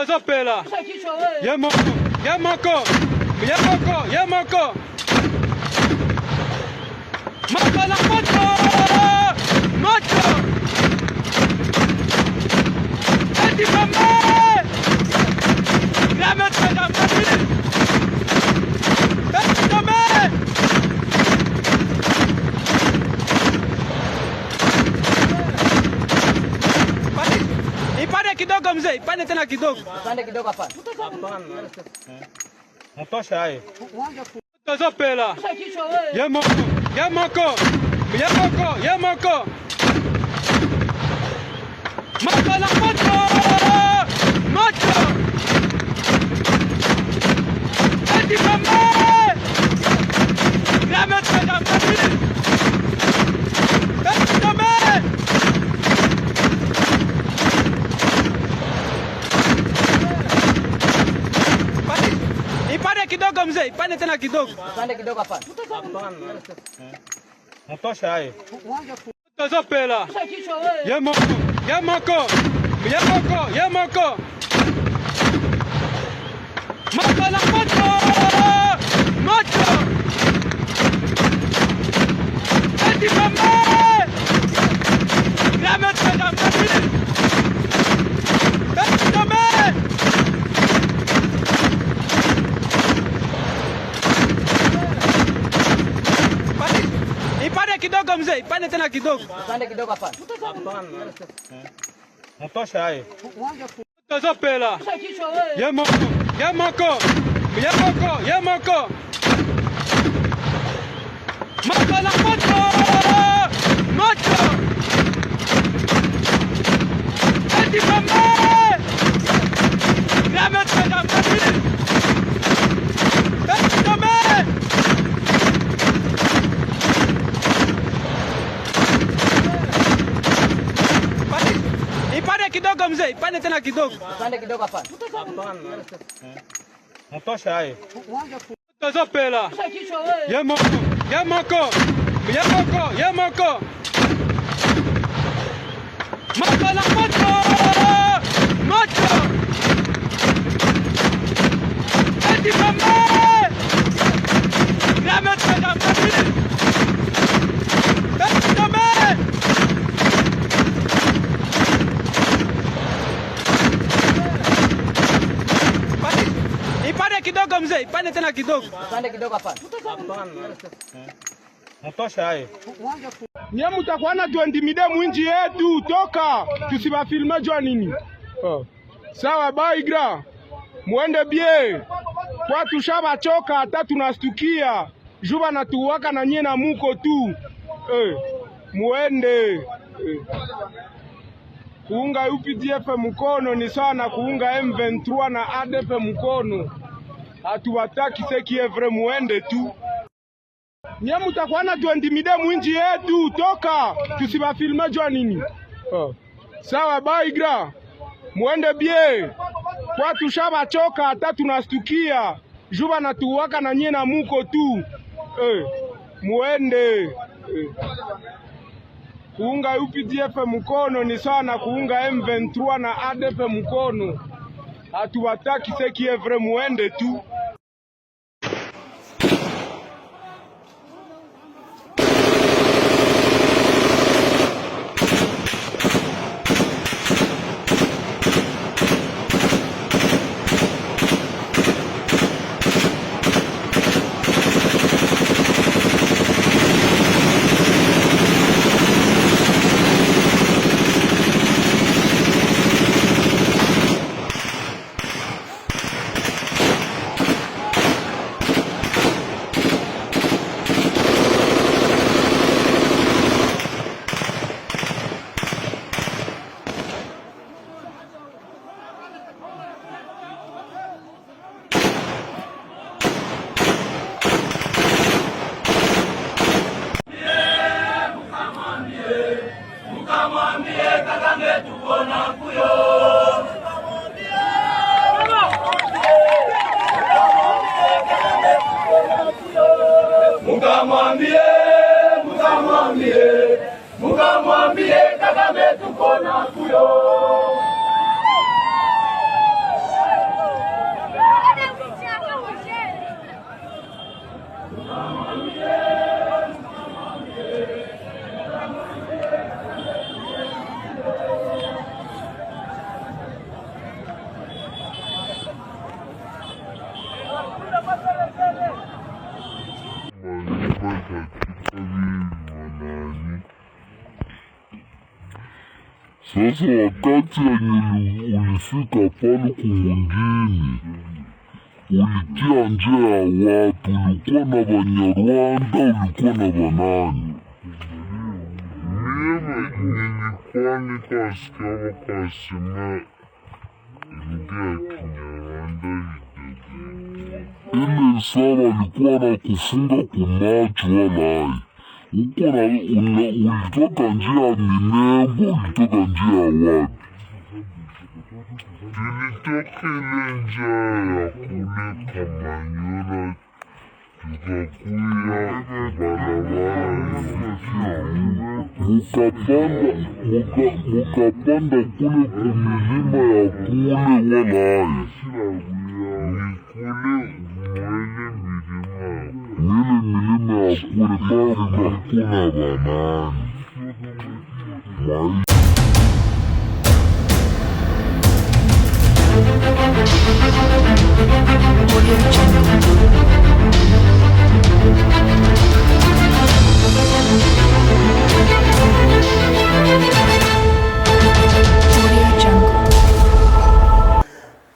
Tazopela. Yamoko. Yamoko. Yamoko. Yamoko. Makala moto. Moto. Eti mama. Grame tena mami. Eti mama. Ipande kidogo mzee, ipande tena kidogo. Ipande kidogo hapa. Hapana. Natosha hai. Tazopela. Yamoko. Yamoko. Yamoko. Yamoko. Makala moto. Moto. Eti mama. Grame tena mami. Eti mama. Ipande kidogo mzee, ipande tena kidogo. Ipande kidogo hapa. Hapana. Natosha hai. Tazopela. Yamoko. Yamoko. Yamoko. Yamoko. Makala moto. Moto. Eti mama. Grame tena mami. Eti mama. Ipande kidogo mzee, ipande tena kidogo. Ipande kidogo hapa. Hapana. Natosha hai. Tazopela. Yamoko. Yamoko. Yamoko. Yamoko. Makala moto. Moto. Eti mama. Grame tena mami. Eti mama. Ipande kidogo mzee, ipande tena kidogo. Ipande kidogo hapa. Hapana. Natosha hai. Tazopela. Yamoko. Yamoko. Yamoko. Yamoko. Makala moto. Moto. Eti mama. Grame tena mami. Eti mama. Ipande kidogo mzee, ipande tena kidogo. Ipande kidogo hapa. Hapana. Natosha hai. Nye mutakuwa na tuendimide mwinji yetu, toka tusibafilme jua nini. Sawa baigra, muende bie kwa tushabachoka, hata tunastukia juba na tuwaka na nye na muko tu. Muende kuunga UPDF mkono ni sawa na kuunga M23 na ADF mkono. Hatuwataki seki evre, muende tu. Nye mutakuwa na tuendimide mwinji yetu, toka tusibafilme jua nini. Sawa baigra, muende bie kwa tushabachoka, hata tunastukia juba na tuwaka na nye na muko tu. Muende kuunga UPDF mkono ni sawa na kuunga M23 na ADF mkono. Hatuwataki seki evre, muende tu. Sasa wakati yenye ulifika pale kumwingine, ulitia nje ya watu, ulikuwa na Banyarwanda, ulikuwa na banani? Nilikuwa nikasikia wakasema lugha ya Kinyarwanda ile sawa, walikuwa na kufunga kumacho walai. Ulitoka njia ya Minembwe, ulitoka njia ya wapi? Tulitoka ile njia ya kule Kamanyola, tukakuya barabara mukapanda kule kumilima ya kule walai. Mwile milima ya kule bado hakuna banani.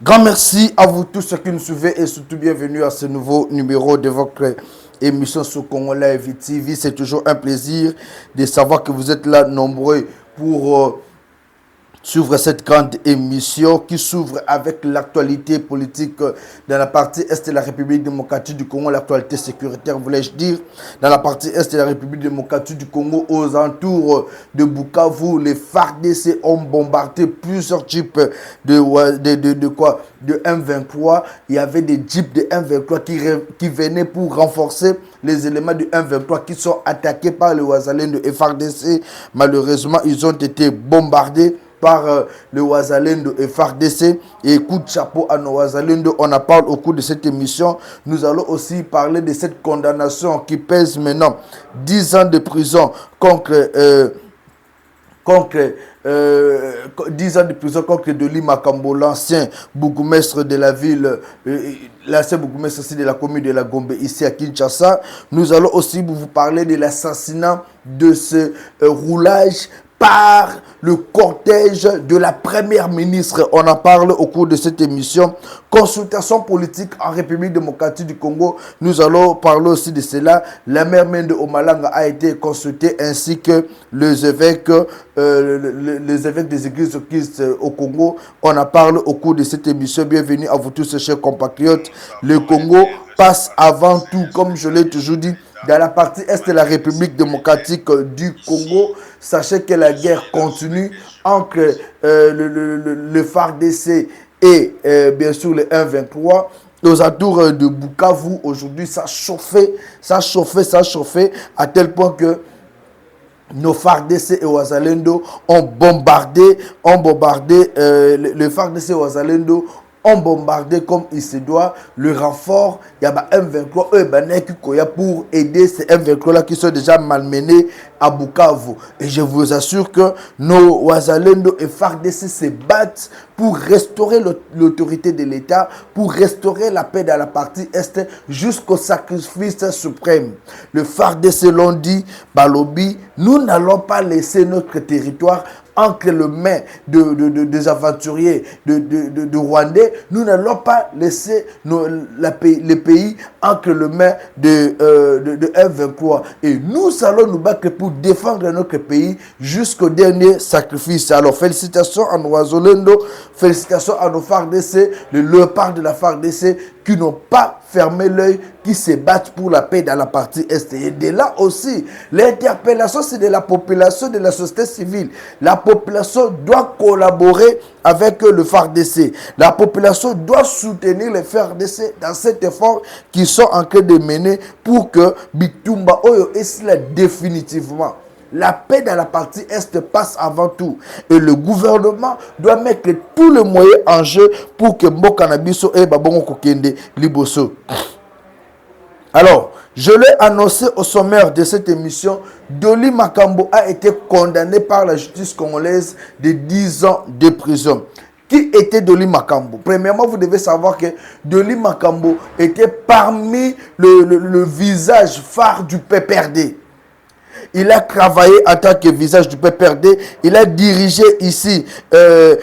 Grand merci à vous tous qui nous suivez et surtout bienvenue à ce nouveau numéro de votre émission sur Congo Live TV. C'est toujours un plaisir de savoir que vous êtes là nombreux pour suivre cette grande émission qui s'ouvre avec l'actualité politique dans la partie est de la République démocratique du Congo, l'actualité sécuritaire voulais-je dire. Dans la partie est de la République démocratique du Congo, aux alentours de Bukavu, les FARDC ont bombardé plusieurs types de M23. Il y avait des jeeps de M23 qui venaient pour renforcer les éléments du M23 qui sont attaqués par les Wazalendo et FARDC. Malheureusement, ils ont été bombardés par le Wazalendo et FARDC. Et coup de chapeau à nos Wazalendo, on en parle au cours de cette émission. Nous allons aussi parler de cette condamnation qui pèse maintenant 10 ans de prison contre 10 ans de prison contre Doli Makambo, l'ancien bourgmestre de la ville, l'ancien bourgmestre aussi de la commune de la Gombe, ici à Kinshasa. Nous allons aussi vous parler de l'assassinat de ce roulage par le cortège de la première ministre. On en parle au cours de cette émission. Consultation politique en République démocratique du Congo. Nous allons parler aussi de cela. La mère Mende Omalanga a été consultée ainsi que les évêques des églises christ au Congo. On en parle au cours de cette émission. Bienvenue à vous tous, chers compatriotes. Le Congo passe avant tout, comme je l'ai toujours dit, dans la partie est de la République démocratique du Congo. Sachez que la guerre continue entre le FARDC et bien sûr le M23. Aux alentours de Bukavu, aujourd'hui, ça chauffait à tel point que nos FARDC et Wazalendo ont bombardé le FARDC et Wazalendo ont bombardé comme il se doit le renfort. Il y a M23 pour aider ces M23 là qui sont déjà malmenés à Bukavu. Et je vous assure que nos Wazalendo et FARDC se battent pour restaurer l'autorité de l'État, pour restaurer la paix dans la partie Est jusqu'au sacrifice suprême. Le FARDC l'ont dit, Balobi, nous n'allons pas laisser notre territoire entre les mains des aventuriers de Rwandais. Nous n'allons pas laisser les pays entre les mains de M23. Et nous allons nous battre pour défendre notre pays jusqu'au dernier sacrifice. Alors félicitations à nos Wazalendo, félicitations à nos FARDC, le léopard de la FARDC qui n'ont pas fermé l'œil, qui se battent pour la paix dans la partie Est. Et de là aussi, l'interpellation, c'est de la population, de la société civile. La population doit collaborer avec le FARDC. La population doit soutenir les FARDC dans cet effort qu'ils sont en train de mener pour que Bitumba Oyo est définitivement. La paix dans la partie Est passe avant tout. Et le gouvernement doit mettre tous les moyens en jeu pour que Mbokanabiso et Babongo Kokende Liboso. Alors, je l'ai annoncé au sommaire de cette émission, Doli Makambo a été condamné par la justice congolaise de 10 ans de prison. Qui était Doli Makambo? Premièrement, vous devez savoir que Doli Makambo était parmi le visage phare du PPRD. il a travaillé en tant que visage du PPRD, il a dirigé ici, dans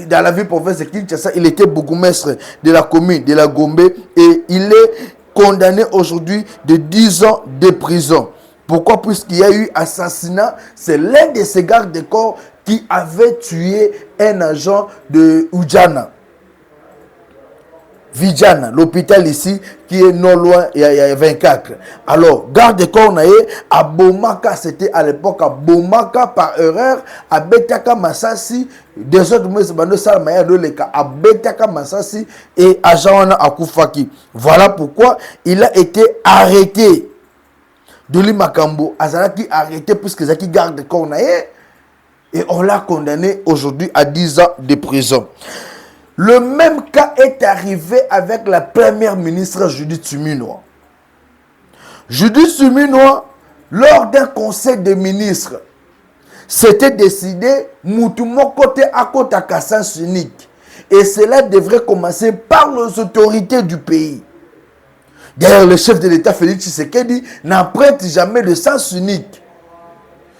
la ville province de Kinshasa, il était bourgmestre de la commune de la Gombe et il est condamné aujourd'hui de 10 ans de prison. Pourquoi? Puisqu'il y a eu assassinat, c'est l'un de ces gardes de corps qui avait tué un agent de Ujana. Vijana, l'hôpital ici, qui est non loin, il y a 24. Alors, garde de corps à Bomaka, c'était à l'époque à Bomaka, par erreur, à Betaka Massassi, des autres mots, à Betaka Massassi et à Jawana Akufaki. Voilà pourquoi il a été arrêté. Doli Makambo, Azalaki arrêté puisque Zaki garde de corps et on l'a condamné aujourd'hui à 10 ans de prison. Le même cas est arrivé avec la première ministre Judith Suminwa. Judith Suminwa, lors d'un conseil des ministres, s'était décidé Moutoumon côté à côté à cassance unique. Et cela devrait commencer par les autorités du pays. D'ailleurs, le chef de l'État Félix Tshisekedi n'emprunte jamais de sens unique.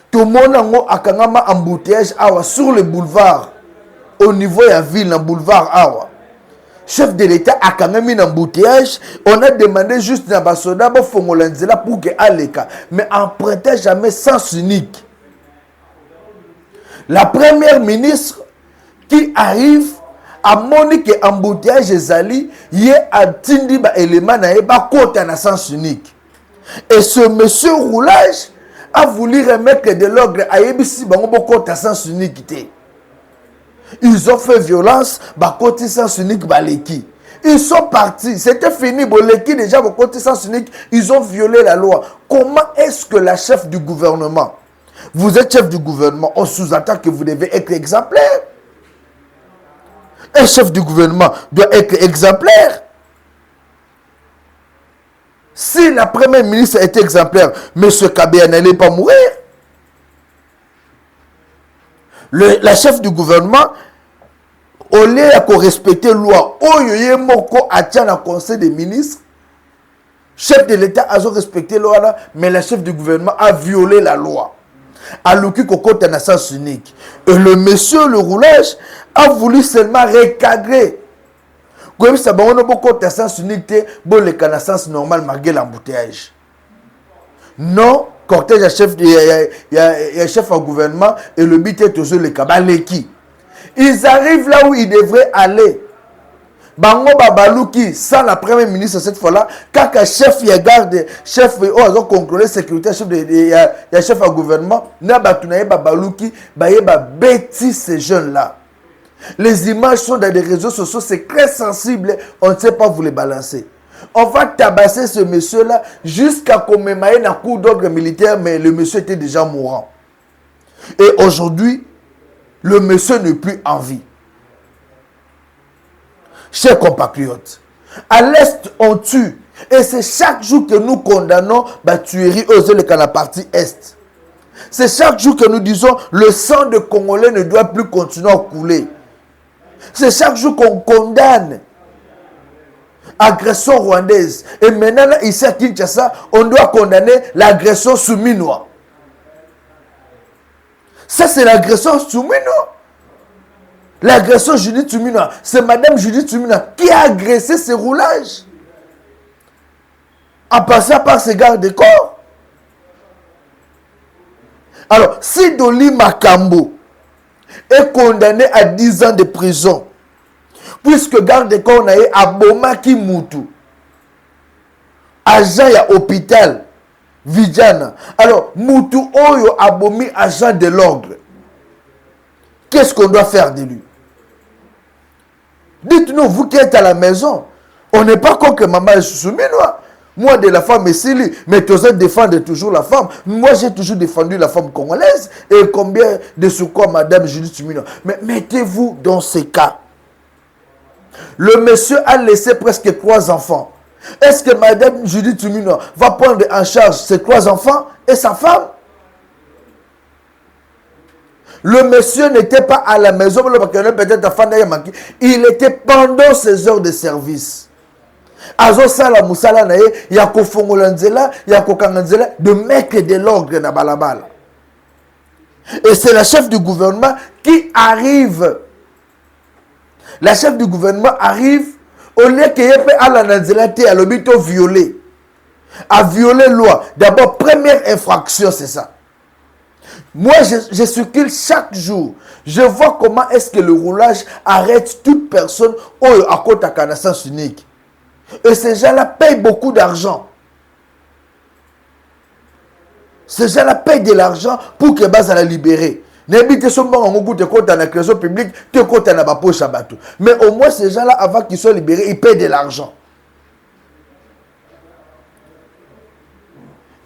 Tout le monde a un embouteillage sur le boulevard. Au niveau de la ville, dans le boulevard Awa. Chef de l'État a quand même mis un embouteillage. On a demandé juste à Basoda pour que Aleka. Mais empruntait jamais sens unique. La première ministre qui arrive à Monique embouteillage Zali, y a tindi ba élément na ba côté na sens unique. Et ce monsieur Roulage a voulu remettre de l'ordre à Yebisi bango côté sens unique. Ils ont fait violence, bah côté sens unique baleki. Ils sont partis, c'était fini, boleki déjà bah côté sens unique, ils ont violé la loi. Comment est-ce que la chef du gouvernement, vous êtes chef du gouvernement, on sous-entend que vous devez être exemplaire. Un chef du gouvernement doit être exemplaire. Si la première ministre était exemplaire, M. Kabila n'allait pas mourir. La chef du gouvernement, au lieu de respecter la loi, Oyoye Moko a tient le conseil des ministres, chef de l'État a respecté la loi, mais la chef du gouvernement a violé la loi. Alors qu'il y a un sens unique. Et le monsieur, le roulage, a voulu seulement recadrer. Comme ça, on a beaucoup de sens unique, bon, le sens normal malgré l'embouteillage. Non. Cortège à chef, il y a chef au gouvernement et le but est toujours les Kabaleki. Ils arrivent là où ils devraient aller. Bango Babalouki, sans la première ministre cette fois-là, quand un chef y a garde, chef ils ont contrôlé sécurité, chef il y a chef au gouvernement, n'a batunaye Babalouki, baye ba bêtis ces jeunes-là. Les images sont dans les réseaux sociaux, c'est très sensible, on ne sait pas vous les balancer. On va tabasser ce monsieur-là jusqu'à commémorer un coup d'ordre militaire, mais le monsieur était déjà mourant. Et aujourd'hui, le monsieur n'est plus en vie. Chers compatriotes, à l'Est, on tue. Et c'est chaque jour que nous condamnons la tuerie aux îles de la partie Est. C'est chaque jour que nous disons le sang de Congolais ne doit plus continuer à couler. C'est chaque jour qu'on condamne agression rwandaise. Et maintenant, ici à Kinshasa, on doit condamner l'agression souminoise. Ça, c'est l'agression souminoise. L'agression Judith Suminwa. C'est Madame Judith Suminwa qui a agressé ces roulages. En passant par ses gardes de corps. Alors, si Doli Makambo est condamné à 10 ans de prison, puisque garde de corps nae abomaki mutu agent ya hôpital Vijana, alors mutu oyo abomi agent de l'ordre, qu'est-ce qu'on doit faire de lui? Dites-nous, vous qui êtes à la maison, on n'est pas contre maman Souminois. Moi de la femme Essili, mais tu as défendre toujours la femme. Moi j'ai toujours défendu la femme congolaise. Et combien de secours Madame Judith Suminwa. Mais mettez-vous dans ces cas. Le monsieur a laissé presque 3 enfants. Est-ce que Madame Judith Suminwa va prendre en charge ses 3 enfants et sa femme? Le monsieur n'était pas à la maison, il était pendant ses heures de service. Azo sala musala na ye ya kofongola nzela ya kokanga nzela de mettre de l'ordre na balabala. Et c'est la chef du gouvernement qui arrive. La chef du gouvernement arrive au lieu que yé pe ala na nzela te a lobito violer. A violer loi. D'abord première infraction c'est ça. Moi, je circule chaque jour. Je vois comment est-ce que le roulage arrête toute personne à côté de la sens unique. Et ces gens-là payent beaucoup d'argent. Ces gens-là payent de l'argent pour que base à la libérer. N'habitez seulement en goût de compte dans la création publique, de compte dans la poche à bateau. Mais au moins, ces gens-là, avant qu'ils soient libérés, ils payent de l'argent.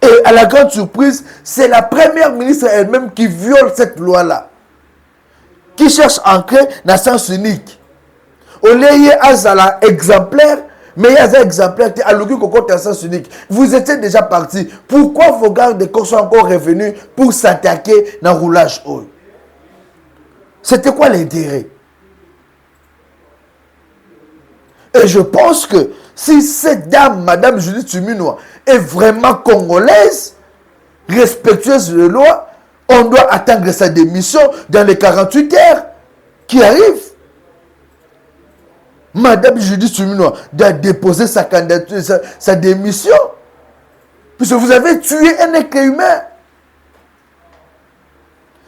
Et à la grande surprise, c'est la première ministre elle-même qui viole cette loi-là. Qui cherche à ancrer dans le sens unique. Au lieu d'être exemplaire, mais il y a un exemplaire qui a le dans le sens unique. Vous étiez déjà parti. Pourquoi vos gardes de corps sont encore revenus pour s'attaquer dans le roulage haut? C'était quoi l'intérêt? Et je pense que si cette dame, Madame Judith Suminwa, est vraiment congolaise, respectueuse de la loi, on doit attendre sa démission dans les 48 heures qui arrivent. Madame Judith Suminwa doit déposer sa candidature, sa démission. Puisque vous avez tué un être humain.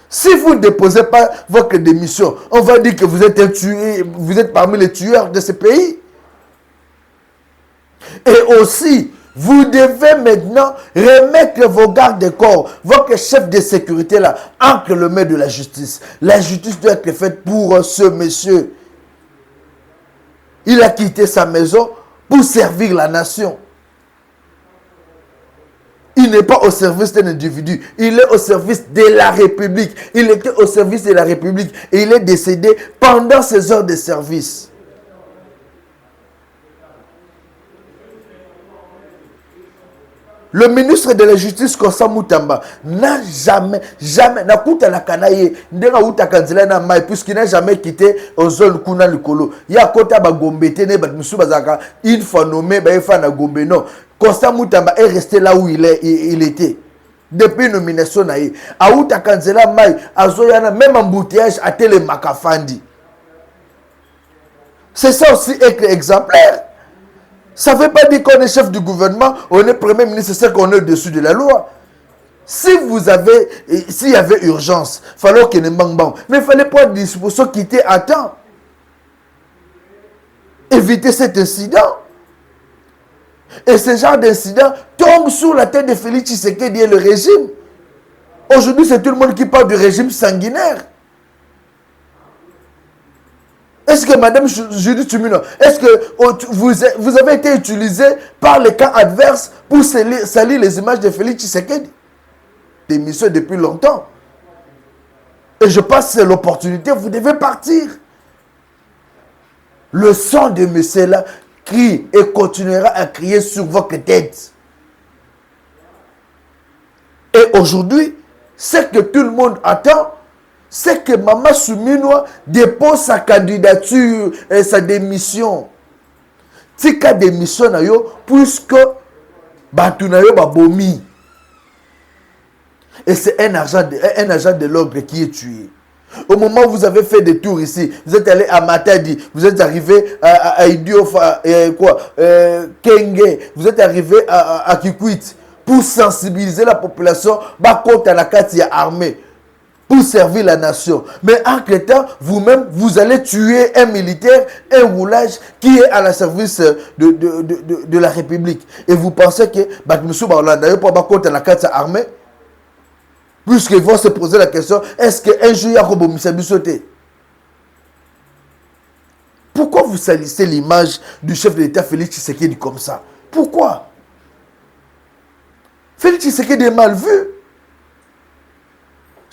Si vous ne déposez pas votre démission, on va dire que vous êtes un tueur, vous êtes parmi les tueurs de ce pays. Et aussi, vous devez maintenant remettre vos gardes de corps, votre chef de sécurité là, entre les mains de la justice. La justice doit être faite pour ce monsieur. Il a quitté sa maison pour servir la nation. Il n'est pas au service d'un individu. Il est au service de la République. Il était au service de la République et il est décédé pendant ses heures de service. Le ministre de la Justice, Kosa Moutamba, n'a jamais, n'a pas la kanaye, puisqu'il n'a jamais quitté aux zones Kuna Likolo. Il y a Kota Bagombe, une fois nommé, il faut Gombe. Non, Kosa Moutamba est resté là où il était. Depuis nomination, Aouta Kanzela Mai, Azoyana, même embouteillage à Télé Makafandi. C'est ça aussi être exemplaire. Ça ne veut pas dire qu'on est chef du gouvernement, on est premier ministre, c'est qu'on est au-dessus de la loi. S'il y avait urgence, il fallait qu'il y ait un bang. Mais il fallait prendre des dispositions qui étaient à temps. Éviter cet incident. Et ce genre d'incident tombe sur la tête de Félix Tshisekedi et le régime. Aujourd'hui, c'est tout le monde qui parle du régime sanguinaire. Est-ce que Madame Judith Suminwa, est-ce que vous avez été utilisé par les camps adverses pour salir les images de Félix Tshisekedi? Démission depuis longtemps. Et je pense que c'est l'opportunité, vous devez partir. Le sang de monsieur là crie et continuera à crier sur votre tête. Et aujourd'hui, ce que tout le monde attend, c'est que Maman Suminwa dépose sa candidature et sa démission. Tika démission na yo puisque batu na yo babomi. Et c'est un agent de l'ordre qui est tué. Au moment où vous avez fait des tours ici, vous êtes allé à Matadi, vous êtes arrivé à Idiofa, Kenge, vous êtes arrivé à Kikwit pour sensibiliser la population contre la carte armée. Pour servir la nation. Mais en temps, vous-même, vous allez tuer un militaire, un roulage qui est à la service de la République. Et vous pensez que Bakmissou Baolanda n'est pas contre la carte armée? Puisqu'ils vont se poser la question, est-ce qu'un jour il y a Robo Missabi? Pourquoi vous salissez l'image du chef de l'État Félix Tshisekedi comme ça? Pourquoi? Félix Tshisekedi est mal vu.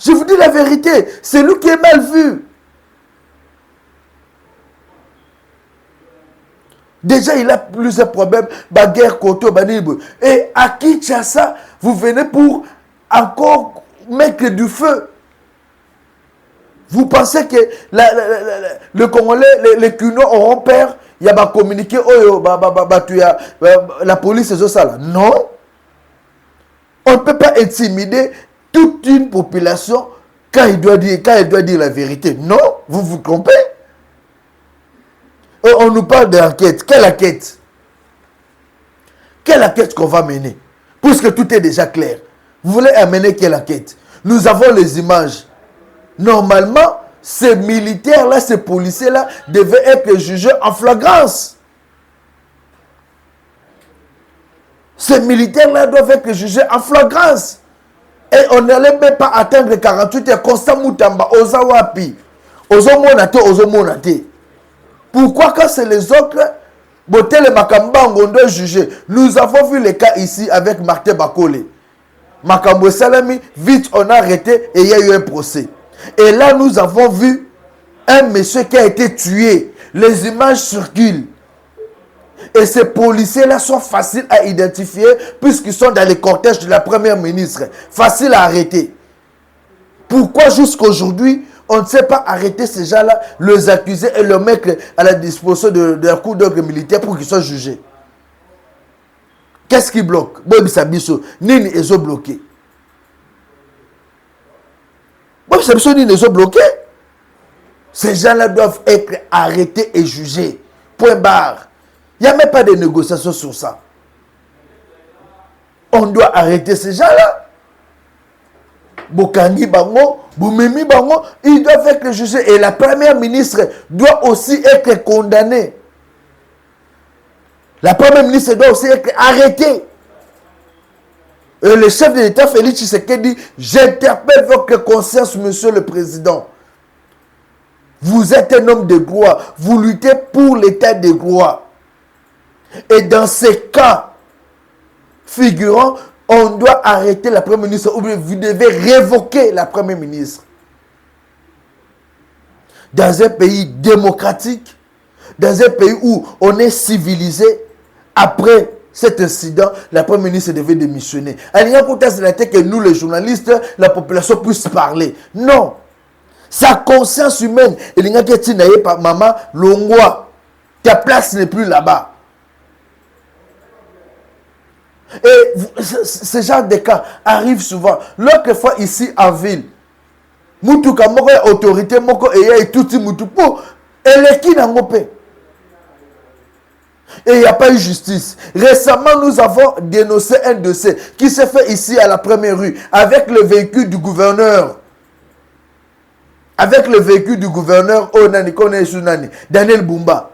Je vous dis la vérité, c'est lui qui est mal vu. Déjà, il a plusieurs problèmes, bagarre, koto, banibou. Et à Kinshasa, vous venez pour encore mettre du feu. Vous pensez que le Congolais, les Cunois auront peur il y a communiqué la police et ça là. Non. On ne peut pas intimider toute une population quand il doit dire la vérité. Non, vous vous trompez. Et on nous parle d'enquête. Quelle enquête? Quelle enquête qu'on va mener? Puisque tout est déjà clair. Vous voulez amener quelle enquête? Nous avons les images. Normalement, ces militaires-là, ces policiers-là devaient être jugés en flagrance. Ces militaires-là doivent être jugés en flagrance. Et on n'allait même pas attendre 48 heures. Constant Moutamba, Ozawapi, Ozomonate. Pourquoi quand c'est les autres, Botel Makamba, on doit juger? Nous avons vu les cas ici avec Martin Bakole. Makambo Salami, vite on a arrêté et il y a eu un procès. Et là nous avons vu un monsieur qui a été tué. Les images circulent. Et ces policiers-là sont faciles à identifier puisqu'ils sont dans les cortèges de la première ministre. Facile à arrêter. Pourquoi jusqu'aujourd'hui, on ne sait pas arrêter ces gens-là, les accuser et les mettre à la disposition de la cour d'ordre militaire pour qu'ils soient jugés? Qu'est-ce qui bloque? Bobi Sabiso, Nini Ezo bloqué. Bobi Sabiso, Nini Ezo bloqué. Ces gens-là doivent être arrêtés et jugés. Point barre. Il n'y a même pas de négociation sur ça. On doit arrêter ces gens-là. Bokangi Bango, Boumemi Bango, ils doivent être jugés. Et la première ministre doit aussi être condamnée. La première ministre doit aussi être arrêtée. Et le chef de l'État, Félix Tshisekedi, dit, j'interpelle votre conscience, monsieur le président. Vous êtes un homme de droit. Vous luttez pour l'état de droit. Et dans ces cas figurants, on doit arrêter la première ministre ou bien vous devez révoquer la première ministre. Dans un pays démocratique, dans un pays où on est civilisé, après cet incident, la première ministre devait démissionner. Elle n'y a pas que nous, les journalistes, la population puisse parler. Non. Sa conscience humaine, il n'y a pas maman, Longwa, ta place n'est plus là-bas. Et ce genre de cas arrive souvent. L'autre fois ici en ville, Moutouka moko autorité moko et tout Moutoupo, et l'équipe n'a pas. Et il n'y a pas eu justice. Récemment, nous avons dénoncé un dossier qui s'est fait ici à la première rue avec le véhicule du gouverneur. Avec le véhicule du gouverneur Daniel Bumba.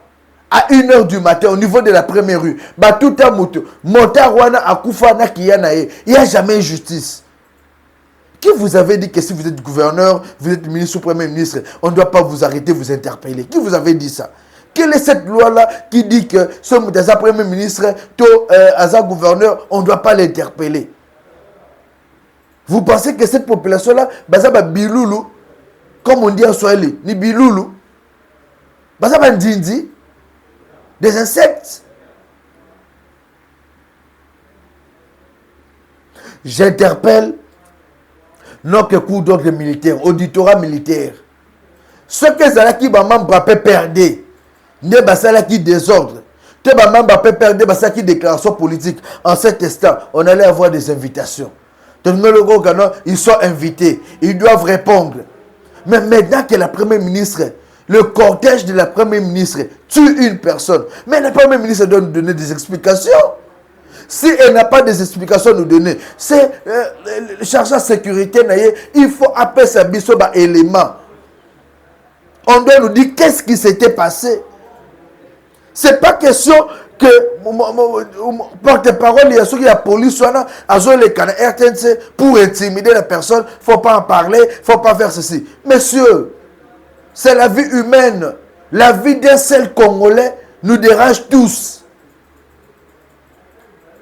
À 1h du matin, au niveau de la première rue, tout un moto, Montarwana à Koufana Kiyanae, il n'y a jamais justice. Qui vous avez dit que si vous êtes gouverneur, vous êtes ministre ou premier ministre, on ne doit pas vous arrêter, vous interpeller? Qui vous avait dit ça? Quelle est cette loi-là qui dit que ce premier ministre, Aza gouverneur, on ne doit pas l'interpeller? Vous pensez que cette population-là, Bazaba Biloulou, comme on dit en Swahili, ni Biloulou, Bazaba Ndindi, des insectes. J'interpelle notre cours d'ordre militaire, auditorat militaire. Ce que Zalaki Bamam peut perdre, ne basala qui désordre. Te Bamam peut perdre, basala qui déclaration politique. En cet instant, on allait avoir des invitations. Ils sont invités, ils doivent répondre. Mais maintenant que la première ministre, le cortège de la première ministre tue une personne, mais la première ministre doit nous donner des explications. Si elle n'a pas des explications à nous donner, c'est le chargeur de sécurité, il faut appeler sa bisoba élément. On doit nous dire qu'est-ce qui s'était passé. C'est pas question que porte-parole, il y a ceux qui la police soit là, RTNC pour intimider la personne, il ne faut pas en parler, il ne faut pas faire ceci. Messieurs, c'est la vie humaine. La vie d'un seul Congolais nous dérange tous.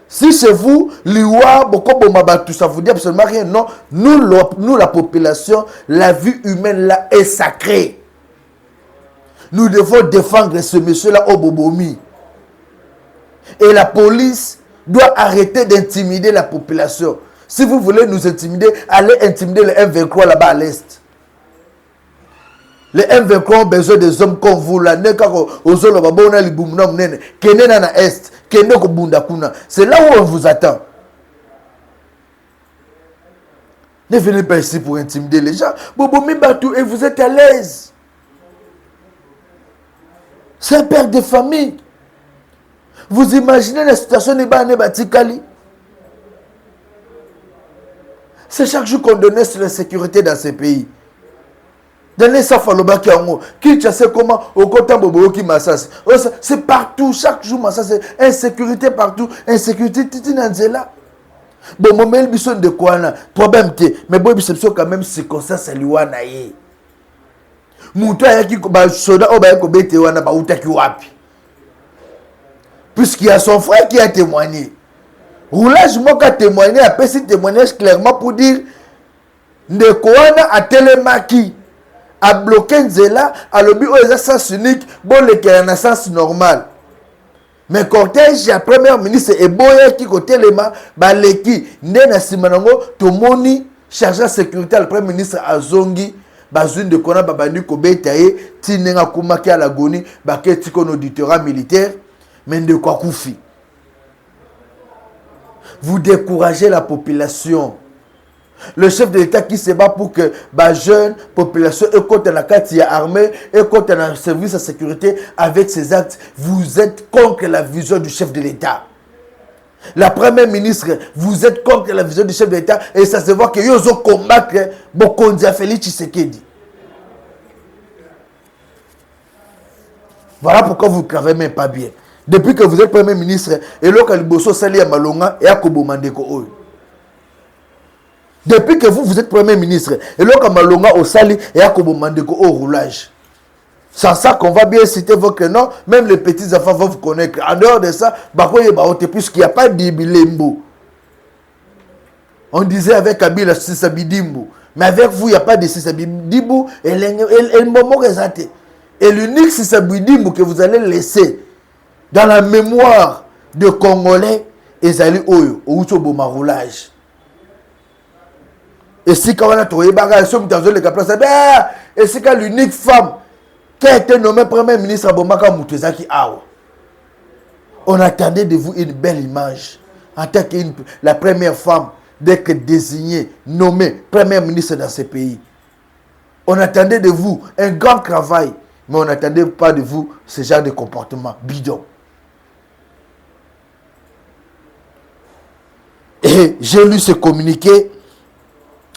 Si c'est vous, l'Iwa, tout ça vous dit absolument rien. Non, nous, la population, la vie humaine là est sacrée. Nous devons défendre ce monsieur-là au Bobomi. Et la police doit arrêter d'intimider la population. Si vous voulez nous intimider, allez intimider le M23 là-bas à l'Est. Les M23 ont besoin des hommes comme vous. La neka ozolo babona libumuna mnene. Kenena na est. Kene ko bunda kuna. C'est là où on vous attend. Ne venez pas ici pour intimider les gens. Bobomi Batou et vous êtes à l'aise. C'est un père de famille. Vous imaginez la situation de Bane Batikali? C'est chaque jour qu'on donnait sur la sécurité dans ces pays. Donnez ça Faloba qui en haut. Qui chasse comment au côté Bobo qui massas. C'est partout, chaque jour massas. Insécurité partout. Insécurité titinanzela. Bon, mon mail bison de quoi là? Problème té. Mais bon, c'est quand même circonstance à l'ouana yé. Moutou a qui ba soda o ba ko bete wana ba utaki wapi. Puisqu'il y a son frère qui a témoigné. Roulage moi qui a témoigné, a fait ce témoignage clairement pour dire Ndekouana a télémaki, a bloqué Nzela, a lobby aux essence unique, bon le renaissance normal. Mais cortège, la première ministre et Boya qui côté téléma, baleki, Nena Simanango, Tomoni, chargé de sécurité, le premier ministre Azongi, Bazune de Kona Babani Kobetaye, Tinenga Koumaki à la Goni, Baketi Kono auditorat militaire, mais de quoi Koufi. Vous découragez la population. Le chef de l'État qui se bat pour que la jeune population et contre la carte armée et contre le service de sécurité avec ses actes, vous êtes contre la vision du chef de l'État. La première ministre, vous êtes contre la vision du chef de l'État et ça se voit que vous ont combattu Bokondia Félix Tshisekedi. Voilà pourquoi vous ne travaillez même pas bien. Depuis que vous êtes premier ministre, et là, Kaliboso Sali à Malonga et à Kobo Mandeko Oyo. Depuis que vous êtes premier ministre, et là, Malonga au Sali et à Kobo Mandeko au roulage. Sans ça qu'on va bien citer votre nom, même les petits enfants vont vous connaître. En dehors de ça, puisqu'il n'y a pas d'Ibilembo. On disait avec Kabila Sisabidimbo. Mais avec vous, il n'y a pas de Sisabidimbo et le moment résenté. Et l'unique Sisabidimbo que vous allez laisser dans la mémoire de Congolais, Ezali Oyo, Oucho roulage. Et si quand on a trouvé et si quand l'unique femme qui a été nommée première ministre à Bomaka Moutezaki Awa, on attendait de vous une belle image en tant que la première femme d'être désignée, nommée première ministre dans ce pays. On attendait de vous un grand travail, mais on n'attendait pas de vous ce genre de comportement bidon. Et j'ai lu ce communiqué.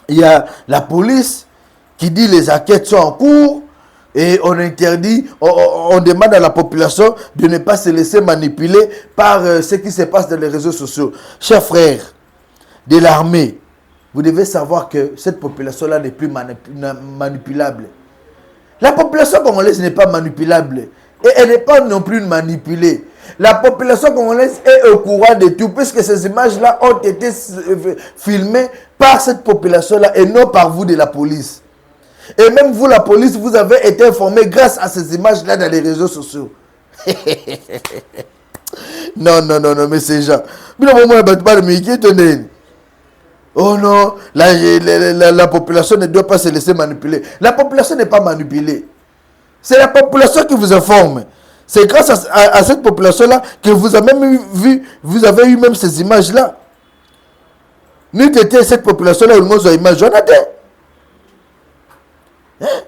Il y a la police qui dit les enquêtes sont en cours et on interdit, on demande à la population de ne pas se laisser manipuler par ce qui se passe dans les réseaux sociaux. Chers frères de l'armée, vous devez savoir que cette population-là n'est plus manipulable. La population congolaise n'est pas manipulable et elle n'est pas non plus manipulée. La population congolaise est au courant de tout, puisque ces images-là ont été filmées par cette population-là et non par vous de la police. Et même vous, la police, vous avez été informés grâce à ces images-là dans les réseaux sociaux. Non, mais ces gens. Oh non, la population ne doit pas se laisser manipuler. La population n'est pas manipulée. C'est la population qui vous informe. C'est grâce à cette population-là que vous avez même vous avez eu même ces images-là. Nous étions cette population-là où nous avons image. On a dit.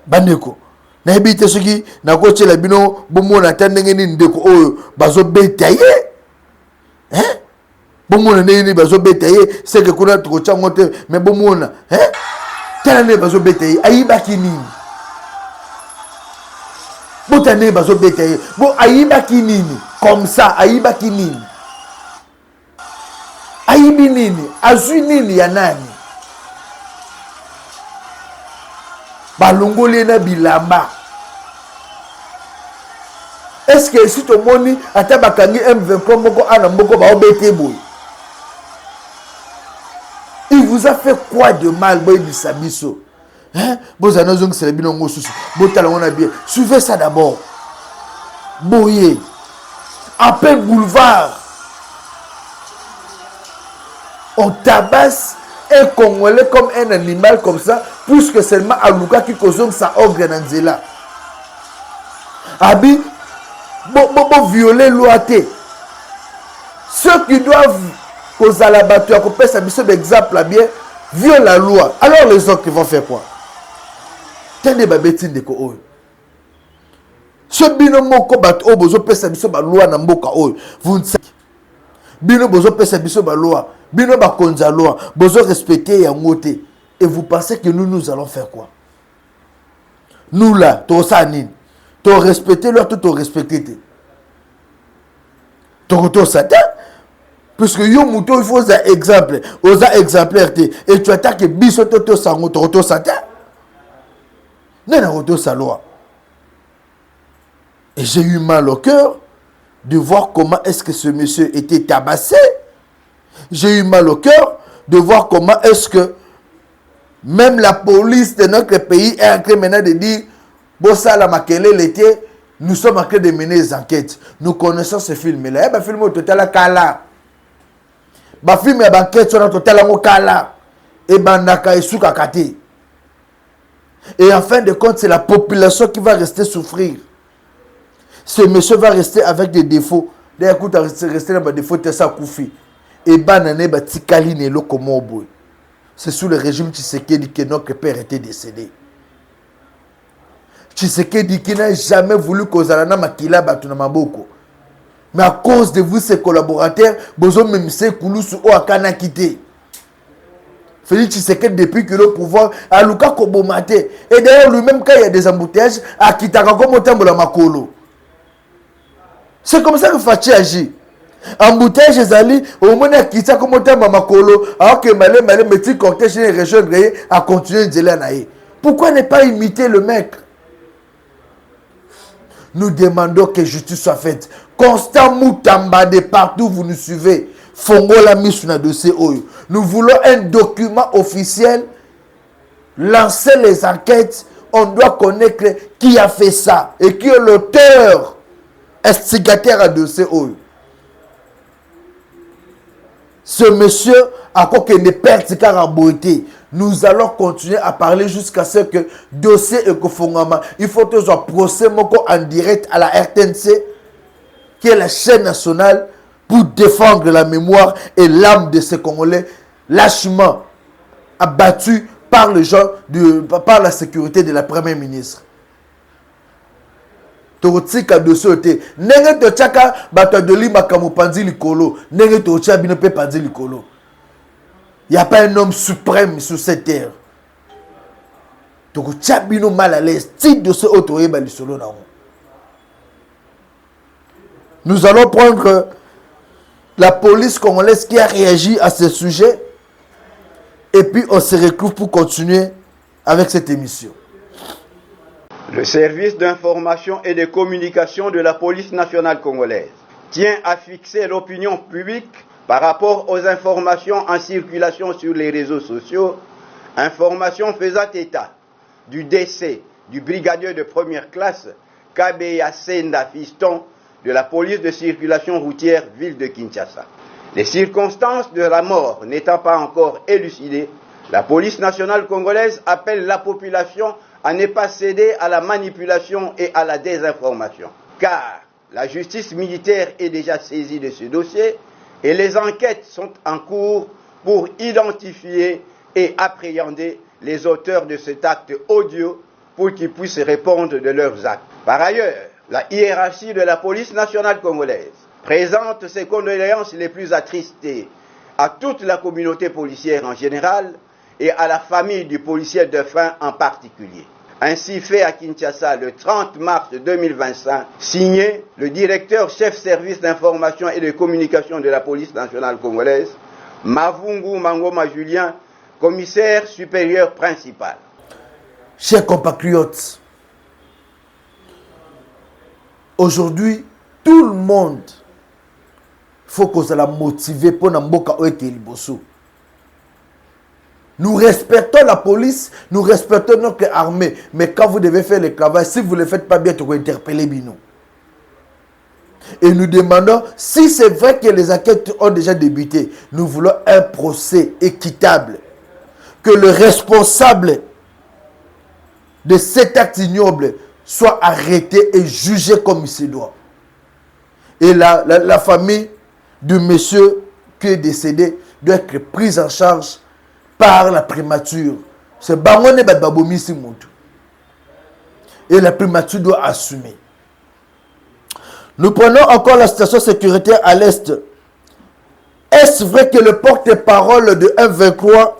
Bandeko. Na habite ce qui na coaché la bino bomo na tandenge ni ndeko oyo bazo betaye. Bomo na ni bazo betaye, c'est que kuna to changote mais bomo na tala ne bazo betaye ayiba kinini. Botane bazo betaye. Bo ayiba kinini comme ça ayiba kinini. Ayibi nini, azui nini ya nani? Balongoli na bilamba. Est-ce que si tout le monde a tabakangi M23 moko ana moko ba obete boy? Il vous a fait quoi de mal boy bisabiso? Bozana zong c'est bino ngosusu. Botala on a bien. Suivez ça d'abord. Boye. Après boulevard. On tabasse un Congolais comme un animal comme ça, puisque seulement Alouka qui cause sa ogre dans Nzela. Abi, bon violer loi. Ceux qui doivent causer la battue, à couper ça, exemple bien, violent la loi. Alors les autres qui vont faire quoi? Tenez ma bêtise de quoi? Ce bino moko bat o bozo pesa biso ba loi na mboka oyo. Vous ne savez. Bino bozo pesa biso ba loi. Bino ba konza loi. Bozo respecter yango te. Et vous pensez que nous allons faire quoi? Nous là, to sa nini. To respecter loi, to respecter te. To sa te. Puisque yo muto il faut un exemple. Oza exemplaire te. Et tu attaques biso to sango to sa te. Nena to sa loi. Et j'ai eu mal au cœur de voir comment est-ce que ce monsieur était tabassé. J'ai eu mal au cœur de voir comment est-ce que même la police de notre pays est en train maintenant de dire Bossa la Makele l'été, nous sommes en train de mener des enquêtes. Nous connaissons ce film-là. Il y a un film au total à Kala. Il y a un film à enquête sur le total à Kala. Et Bandaka et Soukakate. Et en fin de compte, c'est la population qui va rester souffrir. Ce monsieur va rester avec des défauts. D'ailleurs, il va rester dans des défauts, c'est ça Koufi. Et banane ba tikali nelo comme boy. C'est sous le régime Tshisekedi que notre père était décédé. Tshisekedi qui n'a jamais voulu causer la makila batuna maboko. Mais à cause de vous, ses collaborateurs, bozo même se kulusu o akana quitté. Félix Tshisekedi depuis que le pouvoir a luka kobomate. Et d'ailleurs lui-même quand il y a des embouteillages, a kitaka comme otambola makolo. C'est comme ça que Fachi agit. Embouteillage ezali au moins a quitté comme otamba makolo alors que malé petit cortège les régions a continué de l'aller. Pourquoi ne pas imiter le mec? Nous demandons que justice soit faite. Constant Moutamba de partout vous nous suivez. Fongo la mise sur un dossier oyo. Nous voulons un document officiel. Lancer les enquêtes. On doit connaître qui a fait ça et qui est l'auteur instigateur à dossier oyo. Ce monsieur a quoi qu'il ne perde qu'à beauté. Nous allons continuer à parler jusqu'à ce que dossier et que il faut que un procès en direct à la RTNC, qui est la chaîne nationale, pour défendre la mémoire et l'âme de ces Congolais lâchement abattus par les gens par la sécurité de la première ministre. Totika dossier nenge to chaka bato de lima kamupanzi likolo nenge to cha bino pe panzi likolo. Il y a pas un homme suprême sur cette terre. Tocha bino mal à l'aise titre de ce auto yeba lisolo na. Nous allons prendre la police congolaise qui a réagi à ce sujet et puis on se retrouve pour continuer avec cette émission. Le service d'information et de communication de la police nationale congolaise tient à fixer l'opinion publique par rapport aux informations en circulation sur les réseaux sociaux, informations faisant état du décès du brigadier de première classe Kabeya Senda Fiston de la police de circulation routière ville de Kinshasa. Les circonstances de la mort n'étant pas encore élucidées, la police nationale congolaise appelle la population à ne pas céder à la manipulation et à la désinformation. Car la justice militaire est déjà saisie de ce dossier et les enquêtes sont en cours pour identifier et appréhender les auteurs de cet acte odieux pour qu'ils puissent répondre de leurs actes. Par ailleurs, la hiérarchie de la police nationale congolaise présente ses condoléances les plus attristées à toute la communauté policière en général et à la famille du policier défunt en particulier. Ainsi fait à Kinshasa le 30 mars 2025, signé le directeur chef service d'information et de communication de la police nationale congolaise, Mavungu Mangoma Julien, commissaire supérieur principal. Chers compatriotes, aujourd'hui, tout le monde, faut qu'on soit motivé pour n'amboka oete liboso. Nous respectons la police, nous respectons notre armée. Mais quand vous devez faire le travail, si vous ne le faites pas bien, tu vas interpeller Bino. Et nous demandons, si c'est vrai que les enquêtes ont déjà débuté, nous voulons un procès équitable. Que le responsable de cet acte ignoble soit arrêté et jugé comme il se doit. Et la famille du monsieur qui est décédé doit être prise en charge par la primature. C'est Bangone Babomi Simoto. Et la primature doit assumer. Nous prenons encore la situation sécuritaire à l'Est. Est-ce vrai que le porte-parole de M23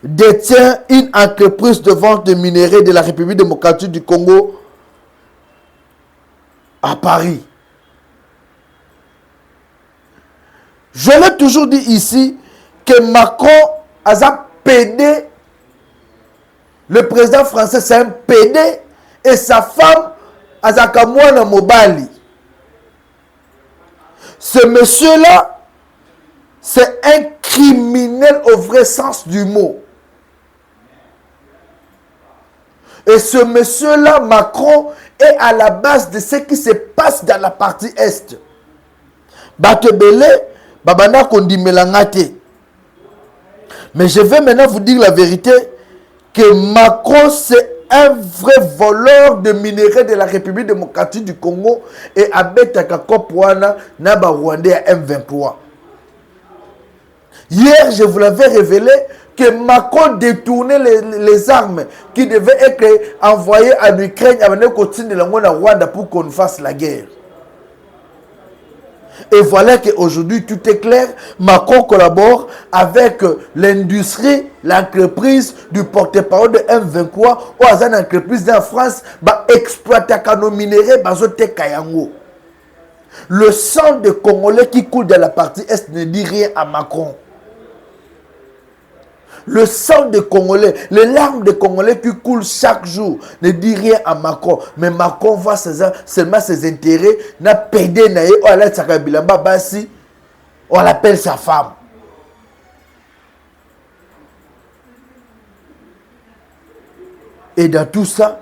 détient une entreprise de vente de minerais de la République démocratique du Congo à Paris? Je l'ai toujours dit ici que Macron a pédé. Le président français, c'est un pédé. Et sa femme, Azakamouana Mobali. Ce monsieur-là, c'est un criminel au vrai sens du mot. Et ce monsieur-là, Macron, est à la base de ce qui se passe dans la partie Est. Batebele, Babana Kondi Melangate. Mais je vais maintenant vous dire la vérité que Macron, c'est un vrai voleur de minerais de la République démocratique du Congo et Abetaka Kopwana Naba Rwandais à M23. Hier, je vous l'avais révélé que Macron détournait les armes qui devaient être envoyées en Ukraine avant de continuer de Rwanda pour qu'on fasse la guerre. Et voilà qu'aujourd'hui, tout est clair. Macron collabore avec l'industrie, l'entreprise du porte-parole de M23 ou à une entreprise en France qui exploite nos minéraux. Le sang de Congolais qui coule dans la partie Est ne dit rien à Macron. Le sang des Congolais, les larmes des Congolais qui coulent chaque jour ne dit rien à Macron. Mais Macron voit seulement ses intérêts. N'a pédé naïe, on l'appelle sa femme. Et dans tout ça,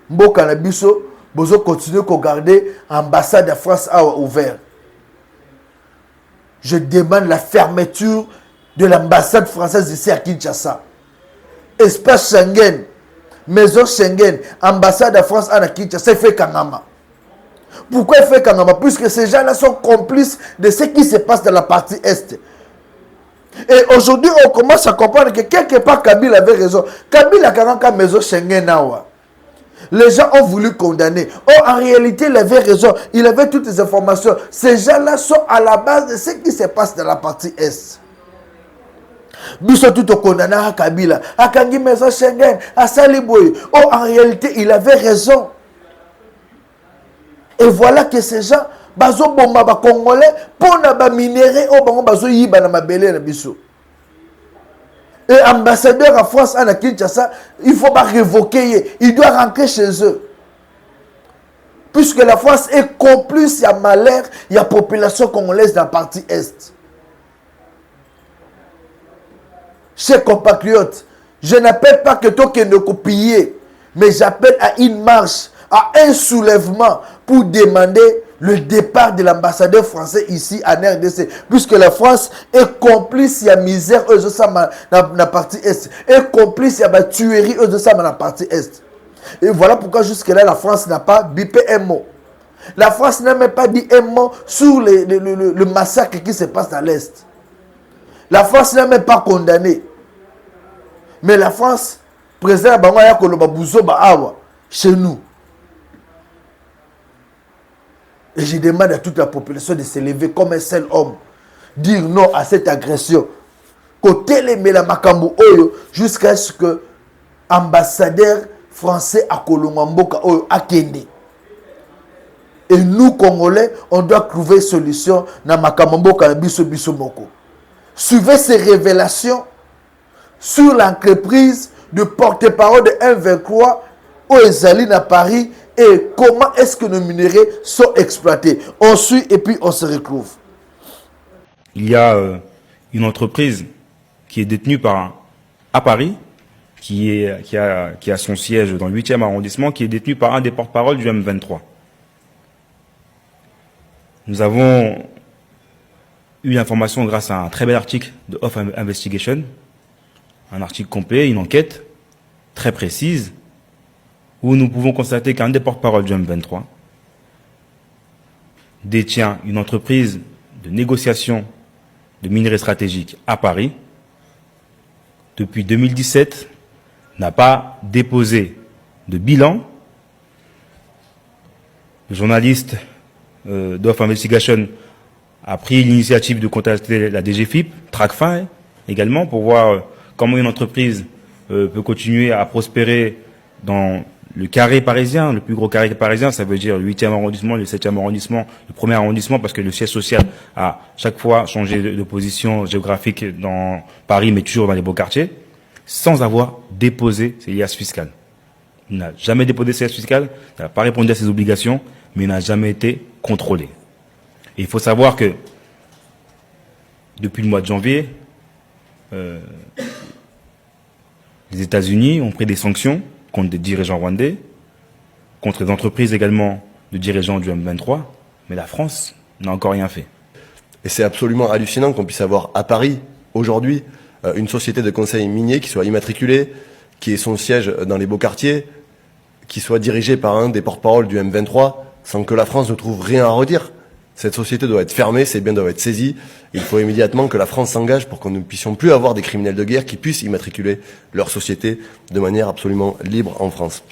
Mboka na biso, bozo continue à garder l'ambassade de France ouverte. Je demande la fermeture de l'ambassade française ici à Kinshasa. Espace Schengen, maison Schengen, ambassade de France à Kinshasa, fait Kangama. Pourquoi il fait Kangama? Puisque ces gens-là sont complices de ce qui se passe dans la partie Est. Et aujourd'hui, on commence à comprendre que quelque part, Kabila avait raison. Kabila a quand même maison Schengen. Les gens ont voulu condamner. Oh, en réalité, il avait raison. Il avait toutes les informations. Ces gens-là sont à la base de ce qui se passe dans la partie Est. Biso tout au condamné à Kabila, à Kangi Maison Schengen, à Saliboy. Oh, en réalité, il avait raison. Et voilà que ces gens, bazo bomba ba Congolais, pour na minéraux, oh, bango bazo yiba na mabele na biso. Et ambassadeur en France, à Kinshasa, il faut pas révoquer, il doit rentrer chez eux. Puisque la France est complice, il y a malheur, il y a population congolaise dans la partie Est. Chers compatriotes, je n'appelle pas que toi qui ne copiez, mais j'appelle à une marche, à un soulèvement pour demander le départ de l'ambassadeur français ici en RDC. Puisque la France est complice, il y a misère dans la partie Est. Est complice, il y a la tuerie dans la partie Est. Et voilà pourquoi jusque-là, la France n'a pas bipé un mot. La France n'a même pas dit un mot sur le massacre qui se passe dans l'Est. La France n'a même pas condamné. Mais la France, président Bangaya Koloba Bouzo Baawa, chez nous. Et je demande à toute la population de se lever comme un seul homme. Dire non à cette agression. Côté les Mela Makambo Oyo, jusqu'à ce que l'ambassadeur français à Kolomamboka Oyo a Kende. Et nous, Congolais, on doit trouver une solution dans Makamamboka Biso Biso Moko. Suivez ces révélations sur l'entreprise de porte-parole de M23 au Ezaline à Paris et comment est-ce que nos minéraux sont exploités. On suit et puis on se retrouve. Il y a une entreprise qui est détenue à Paris, qui a son siège dans le 8e arrondissement, qui est détenue par un des porte-parole du M23. Nous avons eu l'information grâce à un très bel article de Off Investigation, un article complet, une enquête très précise, où nous pouvons constater qu'un des porte-parole du M23 détient une entreprise de négociation de minerais stratégiques à Paris. Depuis 2017, n'a pas déposé de bilan. Le journaliste d'Off Investigation a pris l'initiative de contacter la DGFIP, Tracfin également, pour voir comment une entreprise peut continuer à prospérer dans le carré parisien, le plus gros carré parisien, ça veut dire le 8e arrondissement, le 7e arrondissement, le 1er arrondissement, parce que le siège social a chaque fois changé de position géographique dans Paris, mais toujours dans les beaux quartiers, sans avoir déposé ses liasses fiscales. Il n'a jamais déposé ses liasses fiscales, il n'a pas répondu à ses obligations, mais il n'a jamais été contrôlé. Et il faut savoir que depuis le mois de janvier, les États-Unis ont pris des sanctions contre des dirigeants rwandais, contre des entreprises également de dirigeants du M23, mais la France n'a encore rien fait. Et c'est absolument hallucinant qu'on puisse avoir à Paris, aujourd'hui, une société de conseil minier qui soit immatriculée, qui ait son siège dans les beaux quartiers, qui soit dirigée par un des porte-paroles du M23, sans que la France ne trouve rien à redire. Cette société doit être fermée, ses biens doivent être saisis. Il faut immédiatement que la France s'engage pour que nous ne puissions plus avoir des criminels de guerre qui puissent immatriculer leur société de manière absolument libre en France.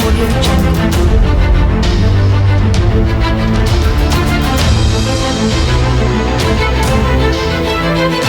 Audio Jungle.